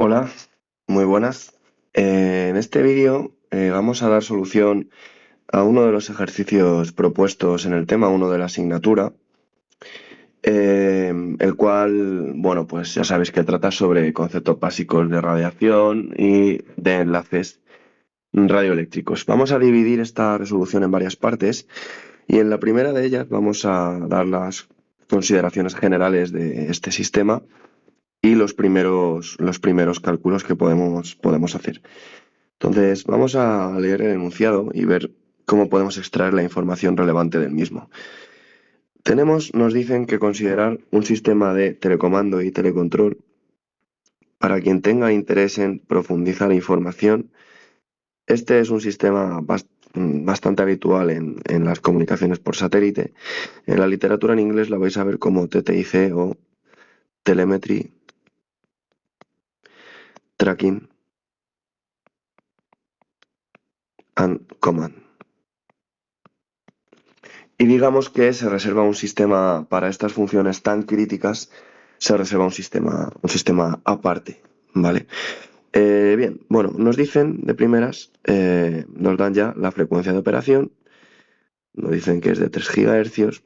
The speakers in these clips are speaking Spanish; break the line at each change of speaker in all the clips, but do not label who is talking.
Hola, muy buenas. En este vídeo vamos a dar solución a uno de los ejercicios propuestos en el tema 1 de la asignatura, el cual, bueno, pues ya sabéis que trata sobre conceptos básicos de radiación y de enlaces radioeléctricos. Vamos a dividir esta resolución en varias partes y en la primera de ellas vamos a dar las consideraciones generales de este sistema y los primeros cálculos que podemos hacer. Entonces, vamos a leer el enunciado y ver cómo podemos extraer la información relevante del mismo. Nos dicen que considerar un sistema de telecomando y telecontrol, para quien tenga interés en profundizar la información, este es un sistema bastante habitual en las comunicaciones por satélite. En la literatura en inglés la vais a ver como TTIC o Telemetry Tracking and Command. Y digamos que se reserva un sistema para estas funciones tan críticas, se reserva un sistema aparte, ¿vale? Bien, bueno, nos dicen de primeras, nos dan ya la frecuencia de operación, nos dicen que es de 3 GHz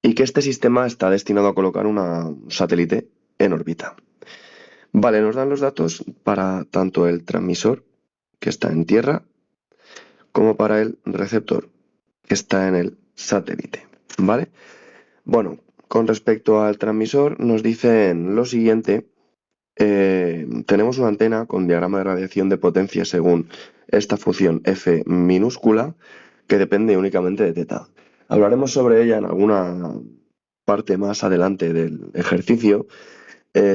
y que este sistema está destinado a colocar un satélite en órbita. Vale, nos dan los datos para tanto el transmisor, que está en tierra, como para el receptor, que está en el satélite, ¿vale? Bueno, con respecto al transmisor, nos dicen lo siguiente. Tenemos una antena con diagrama de radiación de potencia según esta función F minúscula, que depende únicamente de teta. Hablaremos sobre ella en alguna parte más adelante del ejercicio.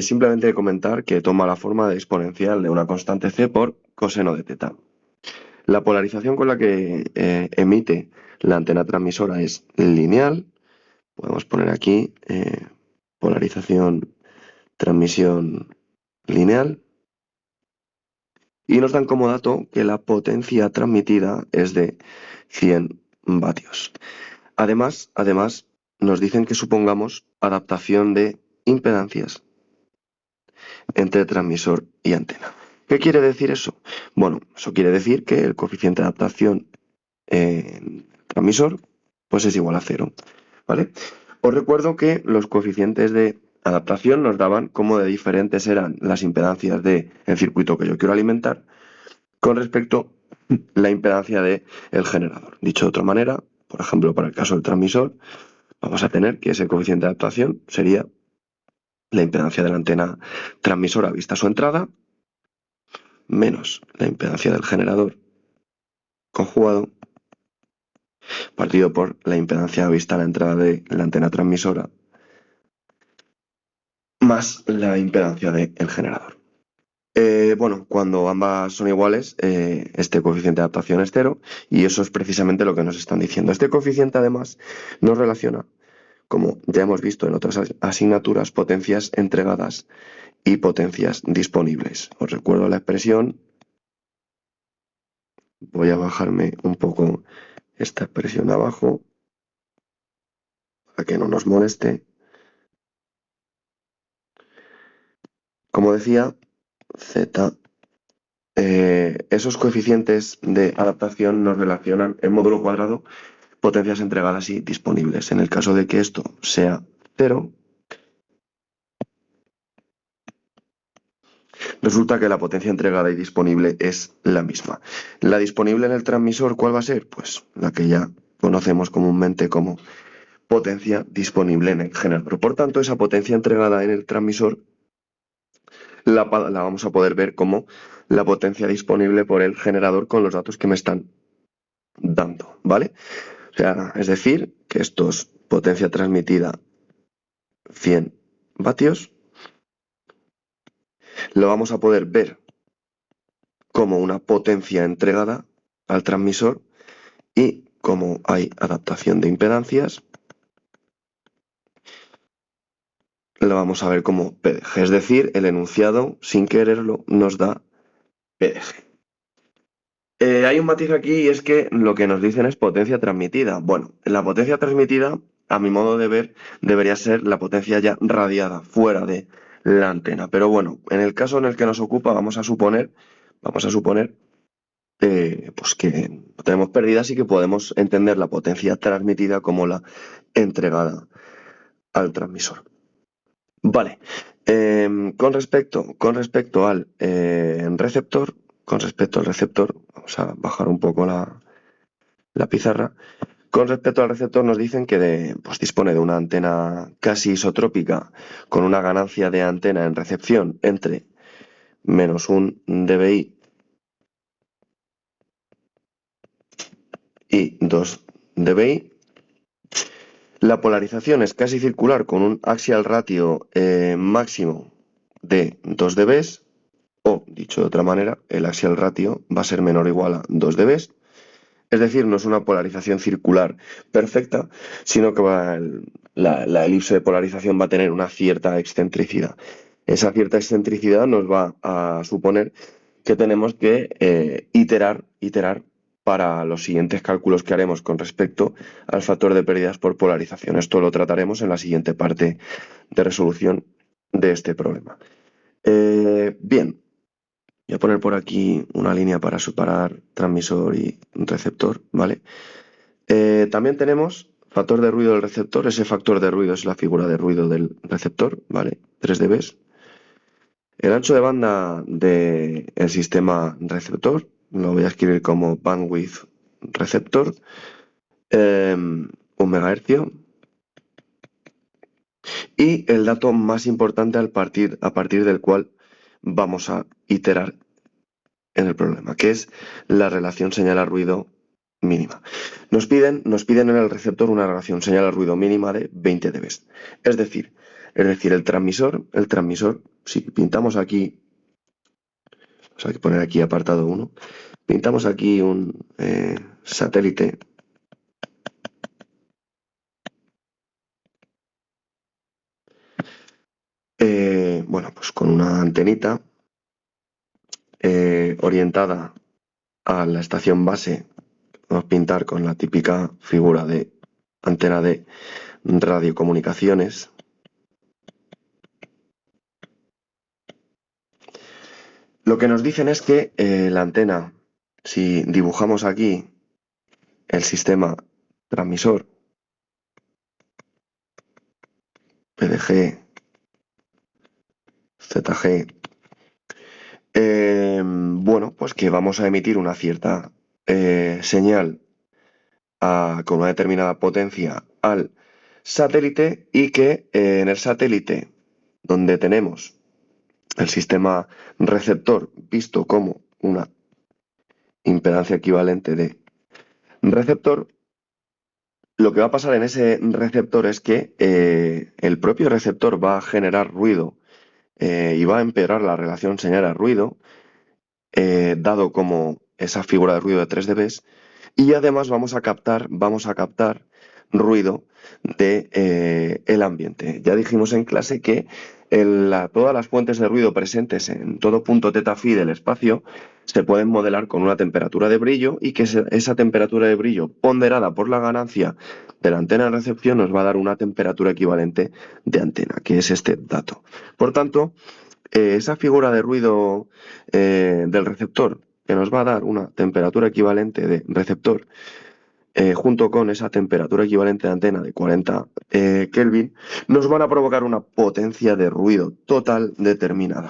Simplemente comentar que toma la forma de exponencial de una constante c por coseno de teta. La polarización con la que emite la antena transmisora es lineal. Podemos poner aquí polarización, transmisión lineal. Y nos dan como dato que la potencia transmitida es de 100 vatios. Además, nos dicen que supongamos adaptación de impedancias entre transmisor y antena. ¿Qué quiere decir eso? Bueno, eso quiere decir que el coeficiente de adaptación en transmisor pues es igual a 0, ¿vale? Os recuerdo que los coeficientes de adaptación nos daban cómo de diferentes eran las impedancias del circuito que yo quiero alimentar con respecto a la impedancia del generador. Dicho de otra manera, por ejemplo, para el caso del transmisor, vamos a tener que ese coeficiente de adaptación sería la impedancia de la antena transmisora vista su entrada menos la impedancia del generador conjugado partido por la impedancia vista la entrada de la antena transmisora más la impedancia del generador. Bueno, cuando ambas son iguales, este coeficiente de adaptación es 0 y eso es precisamente lo que nos están diciendo. Este coeficiente además nos relaciona, como ya hemos visto en otras asignaturas, potencias entregadas y potencias disponibles. Os recuerdo la expresión. Voy a bajarme un poco esta expresión abajo para que no nos moleste. Como decía, Z, esos coeficientes de adaptación nos relacionan en módulo cuadrado potencias entregadas y disponibles. En el caso de que esto sea 0, resulta que la potencia entregada y disponible es la misma. La disponible en el transmisor, ¿cuál va a ser? Pues la que ya conocemos comúnmente como potencia disponible en el generador. Por tanto, esa potencia entregada en el transmisor la vamos a poder ver como la potencia disponible por el generador con los datos que me están dando, ¿vale? O sea, es decir, que esto es potencia transmitida 100 vatios. Lo vamos a poder ver como una potencia entregada al transmisor y como hay adaptación de impedancias, lo vamos a ver como PDG. Es decir, el enunciado, sin quererlo, nos da PDG. Hay un matiz aquí y es que lo que nos dicen es potencia transmitida. Bueno, la potencia transmitida, a mi modo de ver, debería ser la potencia ya radiada fuera de la antena. Pero bueno, en el caso en el que nos ocupa, vamos a suponer pues que no tenemos pérdidas y que podemos entender la potencia transmitida como la entregada al transmisor. Vale. Con respecto al receptor, vamos a bajar un poco la pizarra. Con respecto al receptor nos dicen que pues dispone de una antena casi isotrópica con una ganancia de antena en recepción entre -1 dBi y 2 dBi. La polarización es casi circular con un axial ratio máximo de 2 dB, o dicho de otra manera, el axial ratio va a ser menor o igual a 2 dB. Es decir, no es una polarización circular perfecta, sino que la elipse de polarización va a tener una cierta excentricidad. Esa cierta excentricidad nos va a suponer que tenemos que iterar para los siguientes cálculos que haremos con respecto al factor de pérdidas por polarización. Esto lo trataremos en la siguiente parte de resolución de este problema. Bien, voy a poner por aquí una línea para separar transmisor y receptor, ¿vale? También tenemos factor de ruido del receptor. Ese factor de ruido es la figura de ruido del receptor, ¿vale? 3 dB. El ancho de banda del sistema receptor lo voy a escribir como bandwidth receptor, 1 MHz. Y el dato más importante a partir del cual vamos a iterar en el problema, que es la relación señal a ruido mínima. Nos piden en el receptor una relación señal a ruido mínima de 20 dB. Es decir, el transmisor, si pintamos aquí, vamos a poner aquí apartado 1, pintamos aquí un satélite. Bueno, pues con una antenita orientada a la estación base. Vamos a pintar con la típica figura de antena de radiocomunicaciones. Lo que nos dicen es que la antena, si dibujamos aquí el sistema transmisor, PDG, ZG, bueno, pues que vamos a emitir una cierta señal con una determinada potencia al satélite, y que en el satélite, donde tenemos el sistema receptor visto como una impedancia equivalente de receptor, lo que va a pasar en ese receptor es que el propio receptor va a generar ruido y va a empeorar la relación señal a ruido, dado como esa figura de ruido de 3 dB, y además vamos a captar ruido de el ambiente. Ya dijimos en clase que todas las fuentes de ruido presentes en todo punto θ phi del espacio se pueden modelar con una temperatura de brillo, y que esa temperatura de brillo ponderada por la ganancia de la antena de recepción nos va a dar una temperatura equivalente de antena, que es este dato. Por tanto, esa figura de ruido del receptor, que nos va a dar una temperatura equivalente de receptor, junto con esa temperatura equivalente de antena de 40 Kelvin, nos van a provocar una potencia de ruido total determinada.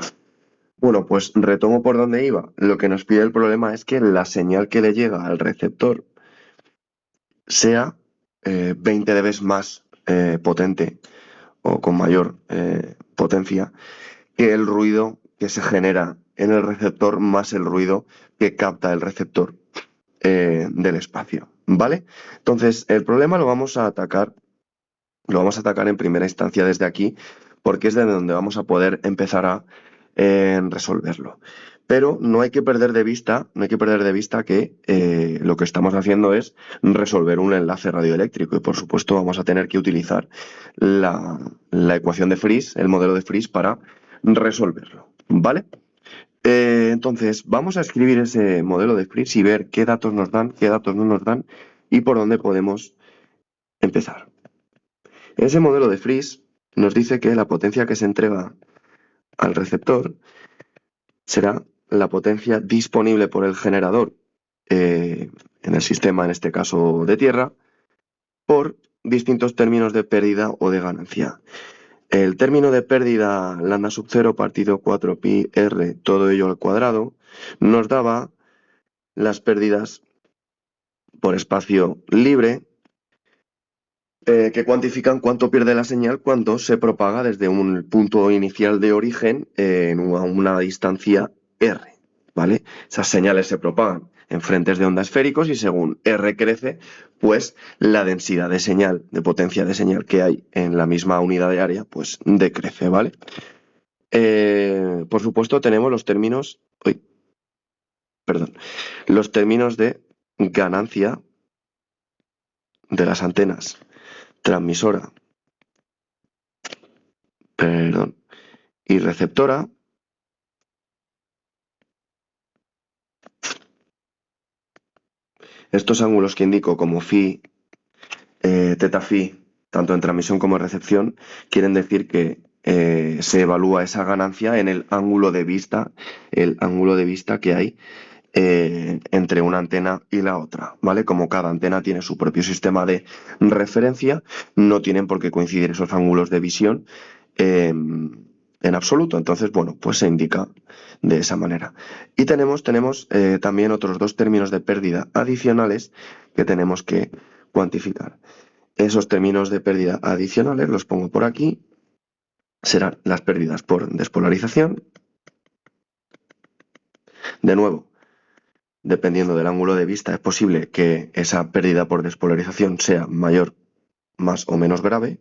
Bueno, pues retomo por donde iba. Lo que nos pide el problema es que la señal que le llega al receptor sea 20 dB más potente, o con mayor potencia, que el ruido que se genera en el receptor más el ruido que capta el receptor del espacio, ¿vale? Entonces, el problema lo vamos a atacar en primera instancia desde aquí, porque es de donde vamos a poder empezar a resolverlo. Pero no hay que perder de vista que lo que estamos haciendo es resolver un enlace radioeléctrico, y por supuesto vamos a tener que utilizar la ecuación de Friis, el modelo de Friis, para resolverlo, ¿vale? Entonces, vamos a escribir ese modelo de Friis y ver qué datos nos dan, qué datos no nos dan, y por dónde podemos empezar. Ese modelo de Friis nos dice que la potencia que se entrega al receptor será la potencia disponible por el generador en el sistema, en este caso de tierra, por distintos términos de pérdida o de ganancia. El término de pérdida lambda sub 0 partido 4 pi r, todo ello al cuadrado, nos daba las pérdidas por espacio libre que cuantifican cuánto pierde la señal cuando se propaga desde un punto inicial de origen a una distancia r, ¿vale? Esas señales se propagan en frentes de onda esféricos y según r crece, pues la densidad de señal, de potencia de señal que hay en la misma unidad de área, pues decrece, ¿vale? Por supuesto tenemos los términos, los términos de ganancia de las antenas transmisora, y receptora. Estos ángulos que indico como phi, teta phi, tanto en transmisión como en recepción, quieren decir que se evalúa esa ganancia en el ángulo de vista que hay entre una antena y la otra, ¿vale? Como cada antena tiene su propio sistema de referencia, no tienen por qué coincidir esos ángulos de visión en absoluto. Entonces, bueno, pues se indica de esa manera. Y tenemos también otros dos términos de pérdida adicionales que tenemos que cuantificar. Esos términos de pérdida adicionales los pongo por aquí. Serán las pérdidas por despolarización. De nuevo, dependiendo del ángulo de vista, es posible que esa pérdida por despolarización sea mayor, más o menos grave.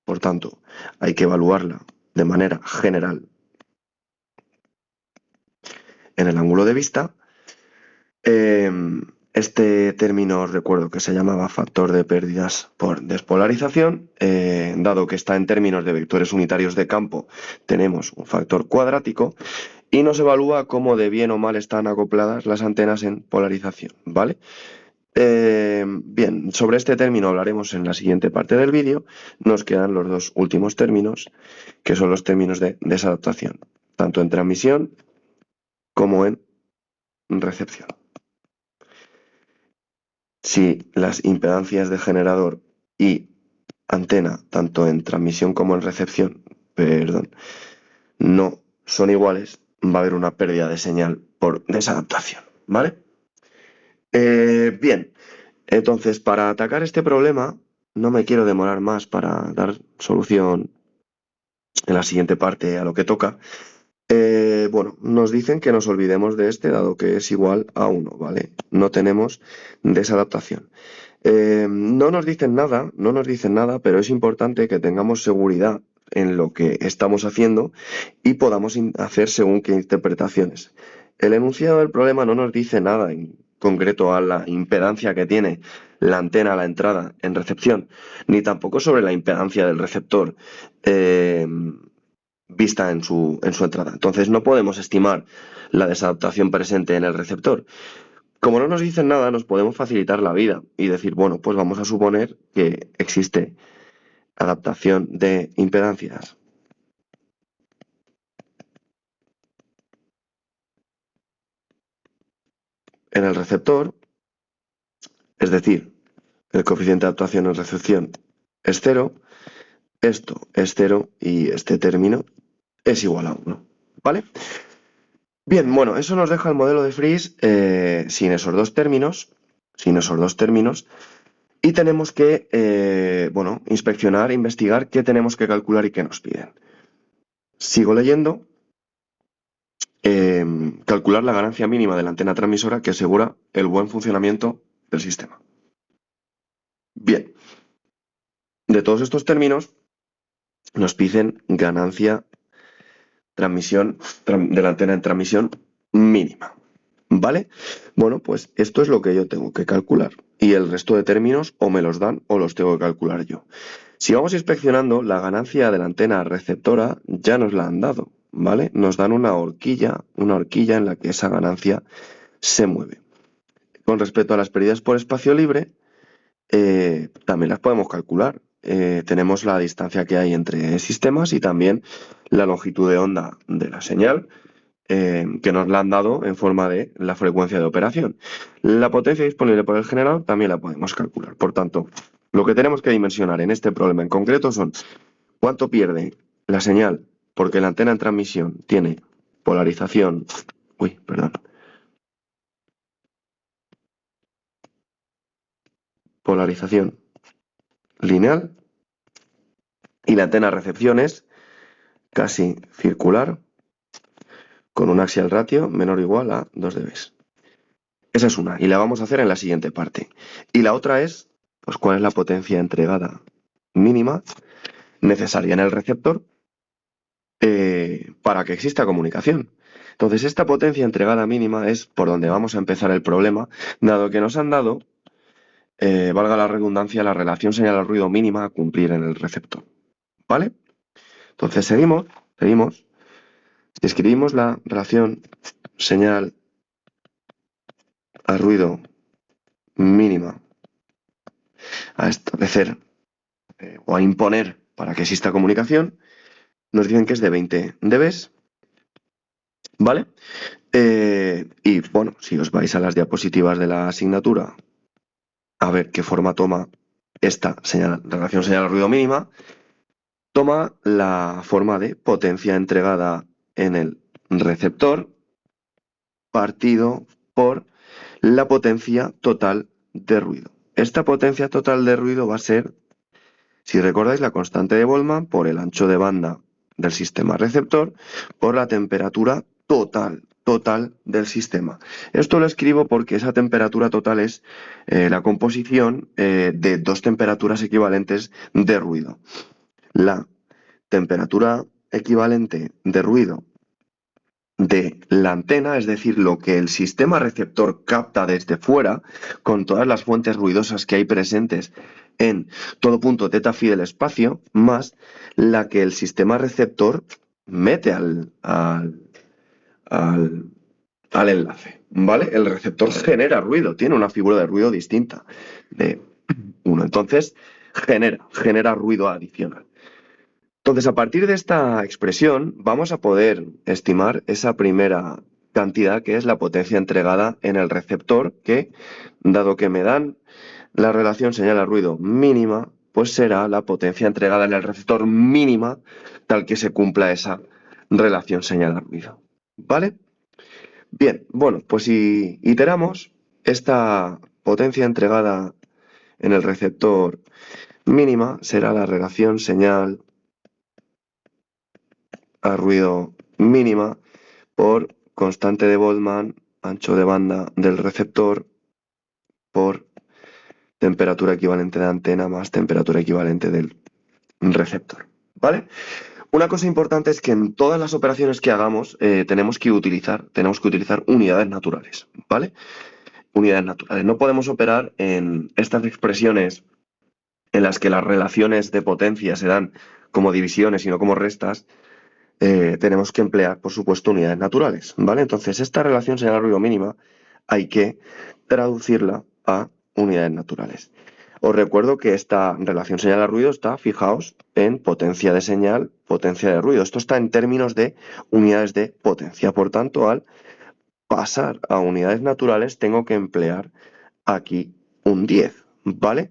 Por tanto, hay que evaluarla de manera general en el ángulo de vista. Este término recuerdo que se llamaba factor de pérdidas por despolarización. Dado que está en términos de vectores unitarios de campo, tenemos un factor cuadrático y nos evalúa cómo de bien o mal están acopladas las antenas en polarización, ¿vale? Bien, sobre este término hablaremos en la siguiente parte del vídeo. Nos quedan los dos últimos términos, que son los términos de desadaptación, tanto en transmisión como en recepción. Si las impedancias de generador y antena, tanto en transmisión como en recepción, no son iguales, va a haber una pérdida de señal por desadaptación, ¿vale? Bien, entonces para atacar este problema, no me quiero demorar más para dar solución en la siguiente parte a lo que toca. Bueno, nos dicen que nos olvidemos de este, dado que es igual a 1, ¿vale? No tenemos desadaptación. No nos dicen nada, pero es importante que tengamos seguridad en lo que estamos haciendo y podamos hacer según qué interpretaciones. El enunciado del problema no nos dice nada en concreto a la impedancia que tiene la antena a la entrada en recepción, ni tampoco sobre la impedancia del receptor vista en su entrada. Entonces no podemos estimar la desadaptación presente en el receptor. Como no nos dicen nada, nos podemos facilitar la vida y decir, bueno, pues vamos a suponer que existe adaptación de impedancias. En el receptor, es decir, el coeficiente de adaptación en recepción es 0, esto es 0 y este término es igual a 1, ¿vale? Bien, bueno, eso nos deja el modelo de Friis sin esos dos términos, y tenemos que, bueno, inspeccionar, investigar qué tenemos que calcular y qué nos piden. Sigo leyendo. Calcular la ganancia mínima de la antena transmisora que asegura el buen funcionamiento del sistema. Bien, de todos estos términos nos piden ganancia de la antena en transmisión mínima, ¿vale? Bueno, pues esto es lo que yo tengo que calcular y el resto de términos o me los dan o los tengo que calcular yo. Si vamos inspeccionando, la ganancia de la antena receptora ya nos la han dado, ¿vale? Nos dan una horquilla en la que esa ganancia se mueve. Con respecto a las pérdidas por espacio libre, también las podemos calcular. Tenemos la distancia que hay entre sistemas y también la longitud de onda de la señal, que nos la han dado en forma de la frecuencia de operación. La potencia disponible por el generador también la podemos calcular. Por tanto, lo que tenemos que dimensionar en este problema en concreto son cuánto pierde la señal porque la antena en transmisión tiene polarización, polarización lineal, y la antena recepción es casi circular con un axial ratio menor o igual a 2 dB. Esa es una, y la vamos a hacer en la siguiente parte. Y la otra es, pues, cuál es la potencia entregada mínima necesaria en el receptor para que exista comunicación. Entonces, esta potencia entregada mínima es por donde vamos a empezar el problema, dado que nos han dado, valga la redundancia, la relación señal al ruido mínima a cumplir en el receptor. ¿Vale? Entonces, seguimos. Si escribimos la relación señal al ruido mínima a establecer o a imponer para que exista comunicación, nos dicen que es de 20 dB, ¿vale? Y bueno, si os vais a las diapositivas de la asignatura a ver qué forma toma esta relación señal al ruido mínima, toma la forma de potencia entregada en el receptor partido por la potencia total de ruido. Esta potencia total de ruido va a ser, si recordáis, la constante de Boltzmann por el ancho de banda del sistema receptor por la temperatura total del sistema. Esto lo escribo porque esa temperatura total es la composición de dos temperaturas equivalentes de ruido. La temperatura equivalente de ruido de la antena, es decir, lo que el sistema receptor capta desde fuera, con todas las fuentes ruidosas que hay presentes en todo punto θ phi del espacio, más la que el sistema receptor mete al enlace, ¿vale? El receptor genera ruido, tiene una figura de ruido distinta de uno, entonces genera ruido adicional. Entonces, a partir de esta expresión, vamos a poder estimar esa primera cantidad que es la potencia entregada en el receptor, que, dado que me dan la relación señal a ruido mínima, pues será la potencia entregada en el receptor mínima tal que se cumpla esa relación señal a ruido. ¿Vale? Bien, bueno, pues si iteramos, esta potencia entregada en el receptor mínima será la relación señal a ruido mínima por constante de Boltzmann, ancho de banda del receptor, por temperatura equivalente de antena más temperatura equivalente del receptor. ¿Vale? Una cosa importante es que en todas las operaciones que hagamos tenemos que utilizar unidades naturales. ¿Vale? Unidades naturales. No podemos operar en estas expresiones en las que las relaciones de potencia se dan como divisiones y no como restas. Tenemos que emplear, por supuesto, unidades naturales, ¿vale? Entonces, esta relación señal ruido mínima hay que traducirla a unidades naturales. Os recuerdo que esta relación señal a ruido está, fijaos, en potencia de señal, potencia de ruido. Esto está en términos de unidades de potencia. Por tanto, al pasar a unidades naturales, tengo que emplear aquí un 10, ¿vale?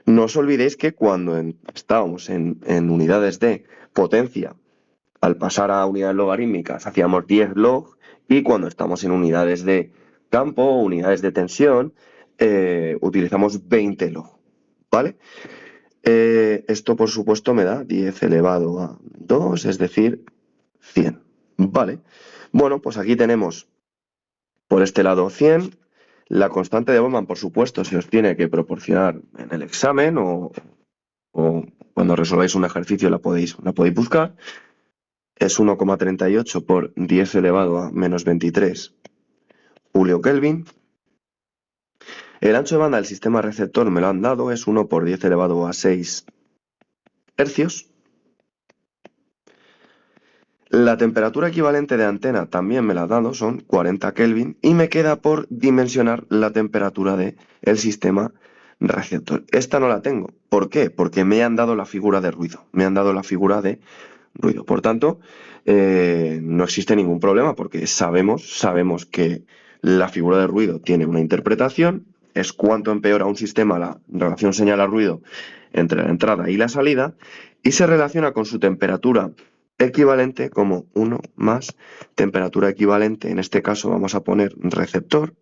No os olvidéis que cuando estábamos en unidades de potencia, al pasar a unidades logarítmicas hacíamos 10 log, y cuando estamos en unidades de campo o unidades de tensión utilizamos 20 log, ¿vale? Esto por supuesto me da 10 elevado a 2, es decir, 100, ¿vale? Bueno, pues aquí tenemos por este lado 100, la constante de Boltzmann por supuesto se os tiene que proporcionar en el examen o cuando resolváis un ejercicio la podéis buscar. Es 1,38 por 10 elevado a menos 23 julio Kelvin. El ancho de banda del sistema receptor me lo han dado, es 1 por 10 elevado a 6 hercios. La temperatura equivalente de antena también me la ha dado, son 40 Kelvin, y me queda por dimensionar la temperatura del sistema receptor. Esta no la tengo. ¿Por qué? Porque me han dado la figura de ruido, me han dado la figura de ruido. Por tanto, no existe ningún problema porque sabemos que la figura de ruido tiene una interpretación, es cuánto empeora un sistema la relación señal-ruido entre la entrada y la salida, y se relaciona con su temperatura equivalente como 1 más temperatura equivalente, en este caso vamos a poner receptor,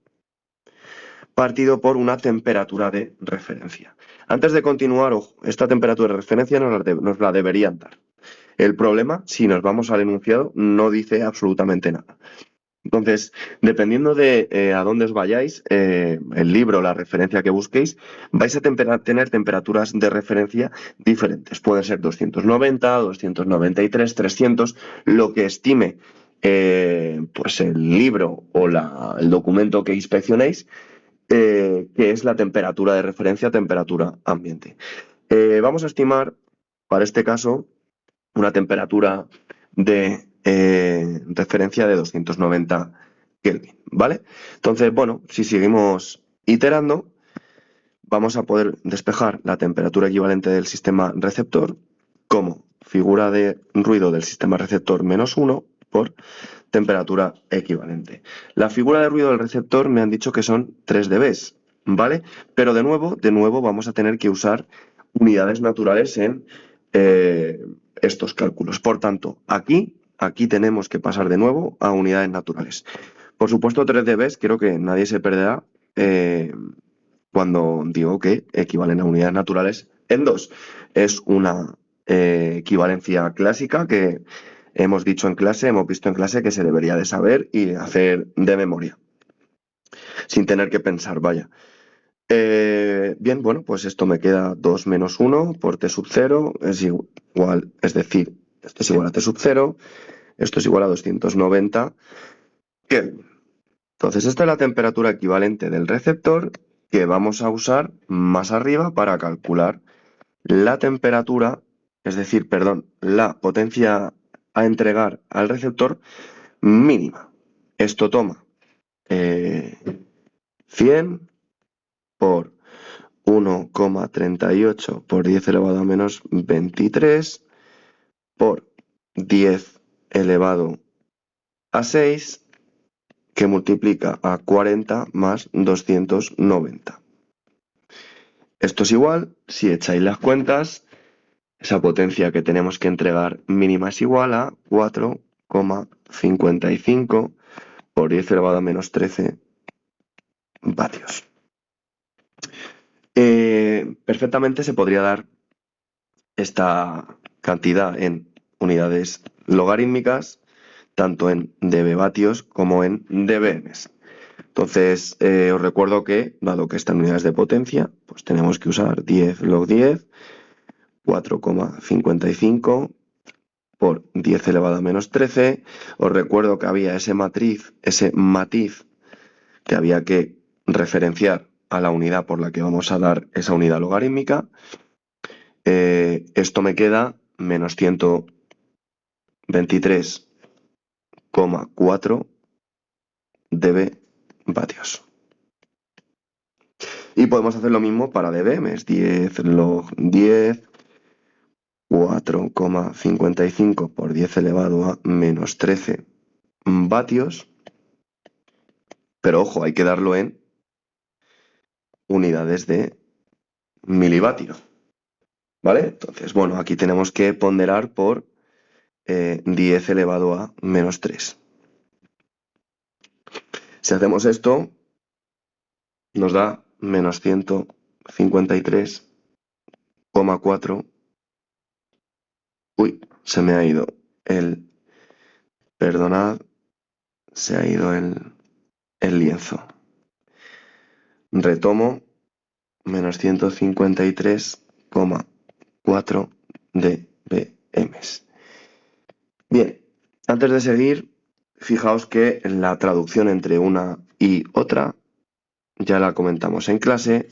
partido por una temperatura de referencia. Antes de continuar, ojo, esta temperatura de referencia nos la deberían dar. El problema, si nos vamos al enunciado, no dice absolutamente nada. Entonces, dependiendo de a dónde os vayáis, el libro, la referencia que busquéis, vais a tener temperaturas de referencia diferentes. Pueden ser 290, 293, 300, lo que estime pues el libro o el documento que inspeccionéis, que es la temperatura de referencia, temperatura ambiente. Vamos a estimar, para este caso, una temperatura de referencia de 290 Kelvin, ¿vale? Entonces, bueno, si seguimos iterando, vamos a poder despejar la temperatura equivalente del sistema receptor como figura de ruido del sistema receptor menos 1 por temperatura equivalente. La figura de ruido del receptor me han dicho que son 3 dB, ¿vale? Pero de nuevo vamos a tener que usar unidades naturales en estos cálculos. Por tanto, aquí tenemos que pasar de nuevo a unidades naturales. Por supuesto, 3 dB, creo que nadie se perderá cuando digo que equivalen a unidades naturales en 2. Es una equivalencia clásica que hemos dicho en clase, hemos visto en clase que se debería de saber y hacer de memoria, sin tener que pensar, vaya. Bien, bueno, pues esto me queda 2 menos 1 por T sub 0 es igual, es decir, esto es igual a T sub 0, esto es igual a 290 Kelvin. Entonces, esta es la temperatura equivalente del receptor que vamos a usar más arriba para calcular la temperatura, es decir, perdón, la potencia a entregar al receptor mínima. Esto toma 100 por 1,38 por 10 elevado a menos 23 por 10 elevado a 6 que multiplica a 40 más 290. Esto es igual, si echáis las cuentas, esa potencia que tenemos que entregar mínima es igual a 4,55 por 10 elevado a menos 13 vatios. Perfectamente se podría dar esta cantidad en unidades logarítmicas, tanto en dB-vatios como en dBms. Entonces, os recuerdo que, dado que están unidades de potencia, pues tenemos que usar 10 log 10, 4,55 por 10 elevado a menos 13. Os recuerdo que había ese matiz que había que referenciar a la unidad por la que vamos a dar esa unidad logarítmica. Esto me queda menos 123,4 dB vatios. Y podemos hacer lo mismo para dBm, 10 log 10, 4,55 por 10 elevado a menos 13 vatios. Pero ojo, hay que darlo en unidades de milivatio. ¿Vale? Entonces, bueno, aquí tenemos que ponderar por 10 elevado a menos 3. Si hacemos esto, nos da menos 153,4. Uy, se me ha ido el... Perdonad, se ha ido el lienzo. Retomo, menos 153,4 dBm. Bien, antes de seguir, fijaos que la traducción entre una y otra, ya la comentamos en clase,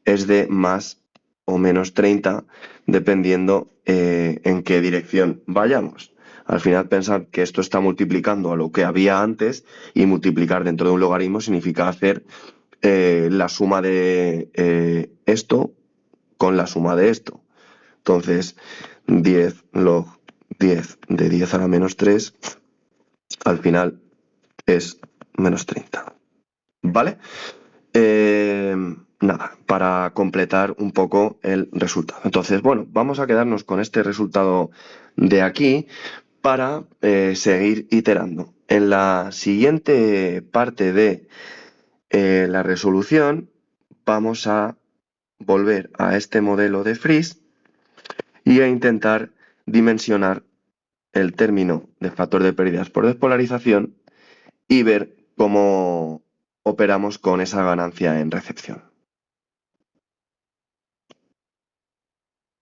es de más o menos 30, dependiendo en qué dirección vayamos. Al final pensad que esto está multiplicando a lo que había antes, y multiplicar dentro de un logaritmo significa hacer la suma de esto con la suma de esto. Entonces, 10 log 10 de 10 a la menos 3, al final es menos 30. ¿Vale? Nada, para completar un poco el resultado. Entonces, bueno, vamos a quedarnos con este resultado de aquí para seguir iterando. En la siguiente parte de la resolución vamos a volver a este modelo de Friese y a intentar dimensionar el término de factor de pérdidas por despolarización y ver cómo operamos con esa ganancia en recepción.